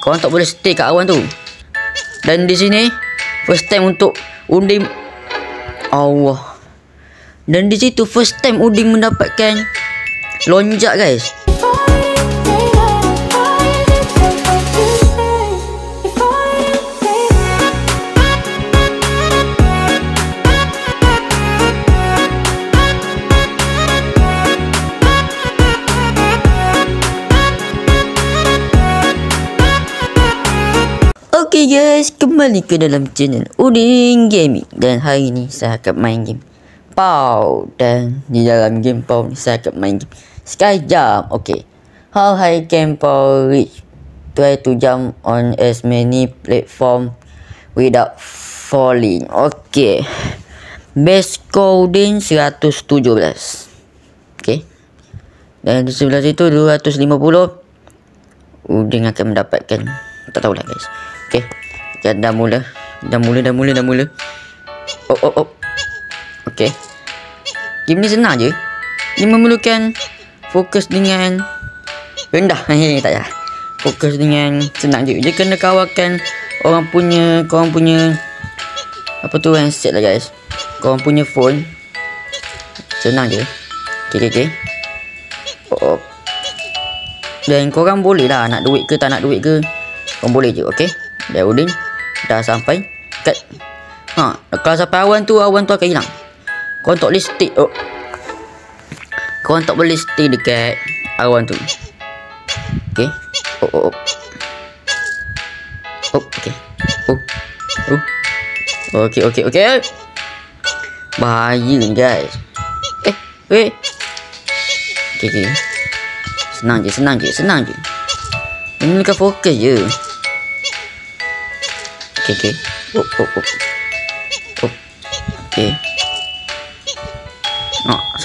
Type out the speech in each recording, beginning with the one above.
Korang tak boleh stay kat awan tu. Dan di sini first time untuk Udin. Allah. Dan di situ first time Udin mendapatkan lonjak guys. Okay guys, kembali ke dalam channel Udin Gaming. Dan hari ni saya akan main game PAW. Dan di dalam game PAW ni saya akan main game Skyjump. Okay, how high can PAW reach? Try to jump on as many platform without falling. Okay, best score Udin 117. Okay, dan di sebelah situ 250. Udin akan mendapatkan, tak tahulah guys. Okay, dah mula. Oh. Okay, game ni senang je. Dia memerlukan fokus dengan rendah. Tak payah. Fokus dengan senang je. Dia kena kawakan korang punya apa tu, handset lah guys. Korang punya phone. Senang je. Okay. Oh. Dan korang boleh lah nak duit ke tak nak duit ke, korang boleh je. Okay, dan Udin dah sampai kat kalau sampai awan tu akan hilang. Korang tak boleh stay. Korang tak boleh stay dekat awan tu. Okay. Okay. Okay. Bahaya ni guys. Okay. Senang je. Ini bukan fokus je. Okay. Okay.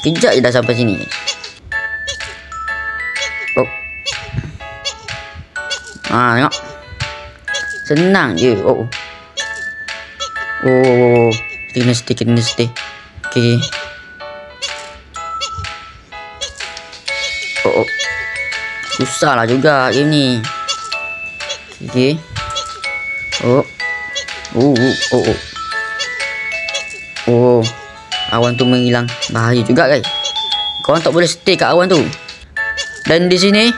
Sekejap je dah sampai sini. Tengok. Senang je. Kena stay. Okay. Susah lah juga game ni. Okay. Awan tu menghilang. Bahaya juga guys. Korang tak boleh stay kat awan tu. Dan di sini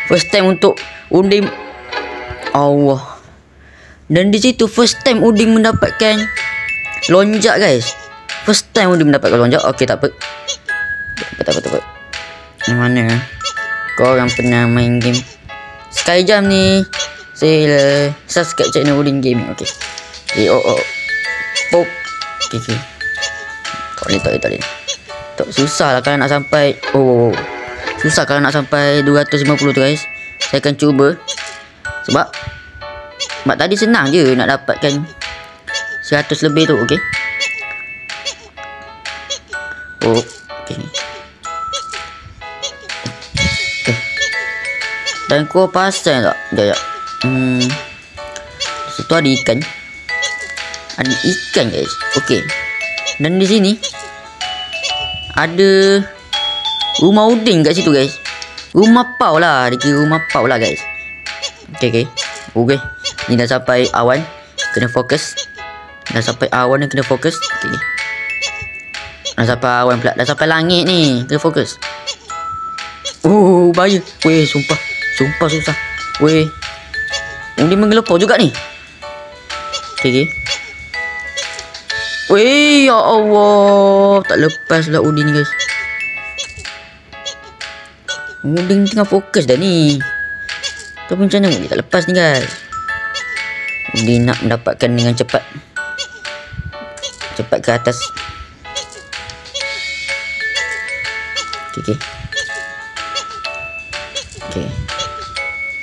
first time untuk Udin. Allah. Dan di situ first time Udin mendapatkan lonjak guys. First time Udin mendapatkan lonjak. Okay, tak apa. Yang mana korang pernah main game Skyjump ni, sila subscribe channel Udin Gaming. Okay. Okay. Tak boleh. Tak susah lah kalau nak sampai. Susah kalau nak sampai 250 tu guys. Saya akan cuba. Sebab tadi senang je nak dapatkan 100 lebih tu. Okay. Okay. Dan kau pasal tak? Sekejap. Situ ada ikan. Ada ikan guys. Okay. Dan di sini ada rumah Udin kat situ guys. Rumah PAW lah. Dikira rumah PAW lah guys. Okay. Ni dah sampai awan. Kena fokus. Dah sampai awan ni kena fokus. Okay. Dah sampai awan pula. Dah sampai langit ni. Kena fokus. Bahaya. Weh, sumpah susah. Weh, Udin menggelepar juga ni. Okay. Weh, ya Allah. Tak lepas lah Udin ni guys. Udin tengah fokus dah ni. Tapi macam mana Udin tak lepas ni guys. Udin nak mendapatkan dengan cepat. Cepat ke atas. Okay.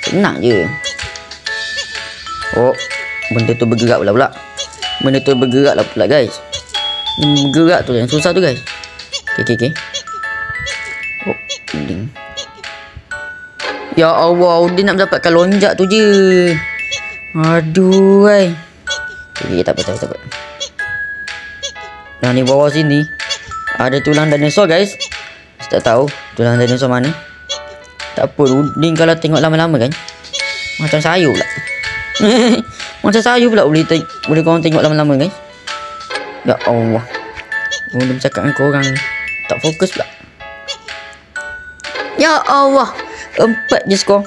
Senang je. Benda tu bergerak pula. Guys. Bergerak tu yang susah tu guys. Okay. Udin. Ya Allah, Udin nak mendapatkan lonjak tu je. Aduh, Okay, tak apa. Nah, ni bawah sini ada tulang dinosaur guys. Saya tak tahu tulang dinosaur mana. Tak apa, Udin kalau tengok lama-lama kan Macam sayur pula. Macam sayur pula boleh korang tengok lama-lama guys. Ya Allah. Boleh bercakap dengan korang ni. Tak fokus pula. Ya Allah. 4 je skor.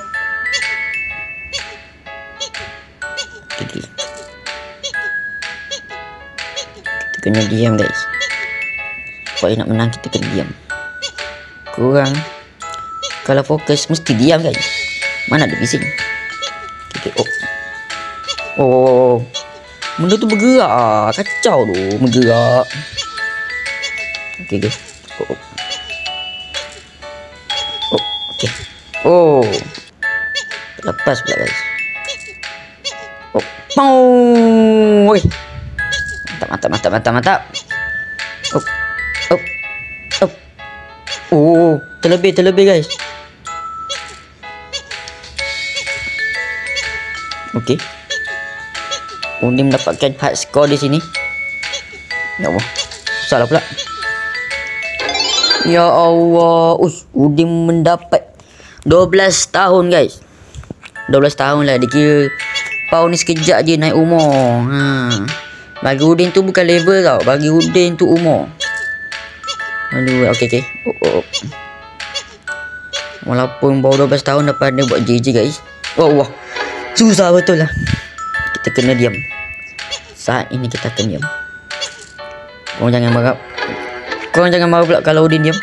Okay. Kita kena diam guys. Supaya nak menang kita kena diam. Korang kalau fokus mesti diam guys. Mana ada bising. Okay. Oh. Benda tu bergerak. Kacau tu bergerak. Okay guys. Okay. Oh. Lepas pula guys. Oi. Mantap. Oh, terlebih guys. Okey. Udin mendapatkan hard score di sini. Ya Allah. Salah pula. Ya Allah. Udin mendapat 12 tahun guys. 12 tahun lah. Dikira Pau ni sekejap je naik umur. Bagi Udin tu bukan level tau. Bagi Udin tu umur. Aduh, okey. Walaupun baru 12 tahun dah pandai buat JJ guys. Wah. Susah betul lah. Kita kena diam. Saat ini kita akan diam. Korang jangan marah pula kalau Udin diam.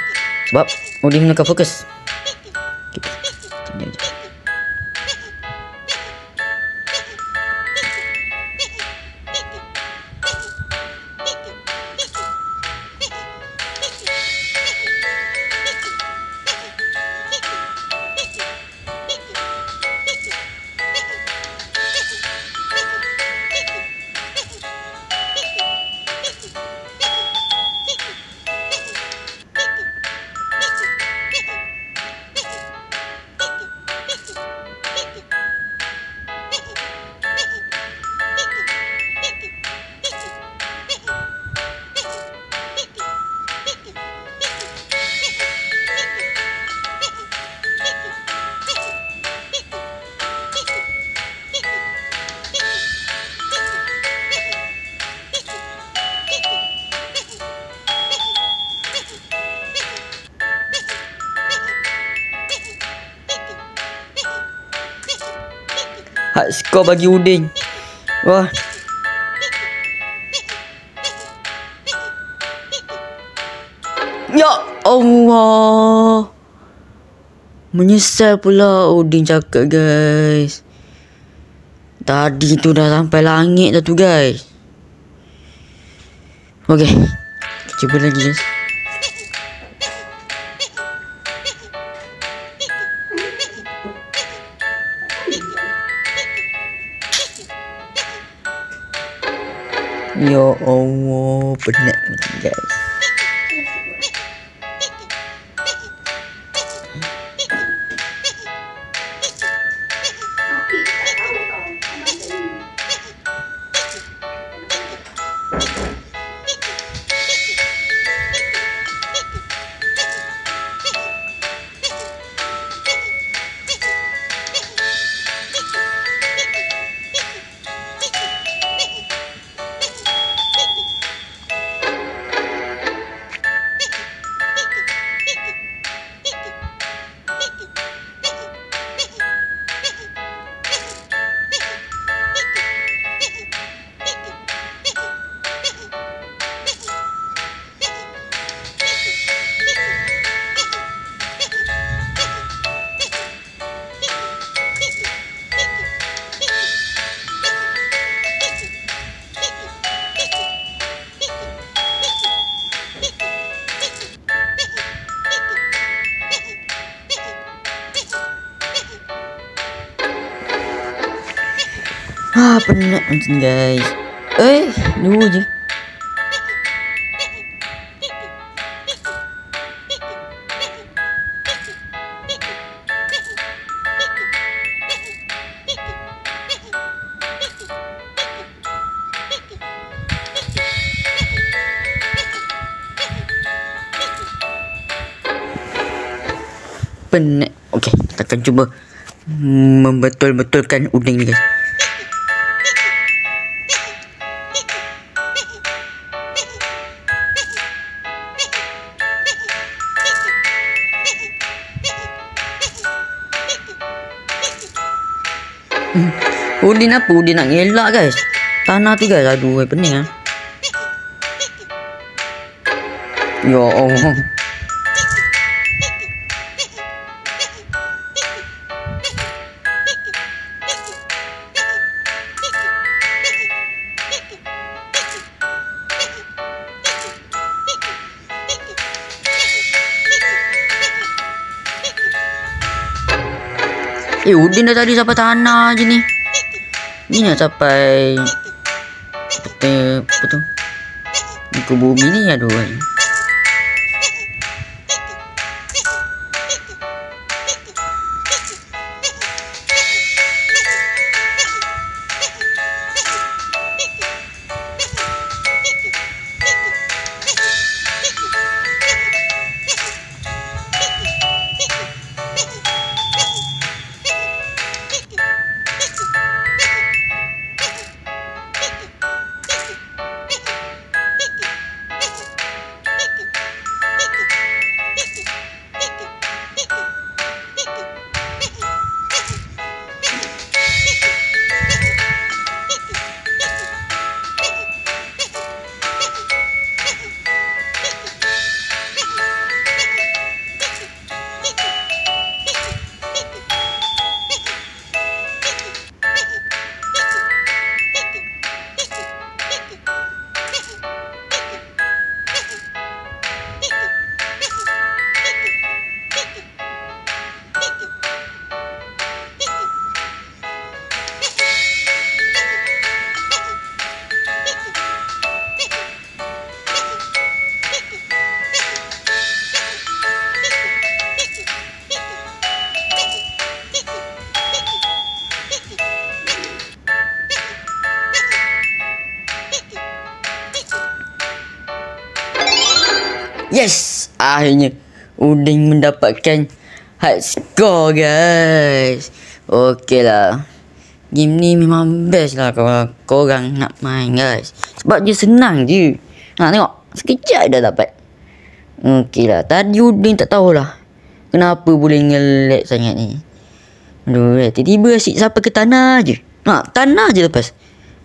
Sebab Udin akan fokus. Kita diam je. Hard score bagi Udin. Wah. Ya Allah. Menyesal pula Udin cakap guys. Tadi tu dah sampai langit dah tu guys. Okay. Cuba lagi guys. Ya Allah, penat guys. Penat macam ni guys. Dua je. Penat. Okay, kita akan cuba membetul-betulkan Udin ni guys. Udin apa? Udin nak ngelak guys. Tanah tu guys. Aduh, pening lah. Ya Allah. Udin dah tadi sampai tanah je ni. Ni nak sampai apa tu? Muka bumi ni aduh. Yes, akhirnya Udin mendapatkan high score guys. Okey lah. Game ni memang best lah kalau korang nak main guys. Sebab dia senang je. Ha, tengok. Sekejap dah dapat. Okey lah. Tadi Udin tak tahulah kenapa boleh nge-lag sangat ni. Aduh, tiba-tiba asyik sampai ke tanah je. Ha, tanah je lepas.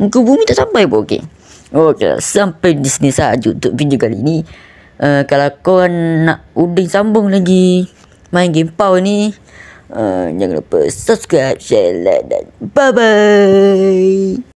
Muka bumi tak sampai pun. Okey. Okey lah. Sampai di sini sahaja untuk video kali ni. Kalau korang nak Udin sambung lagi main game Power ni, jangan lupa subscribe, share, like dan bye bye.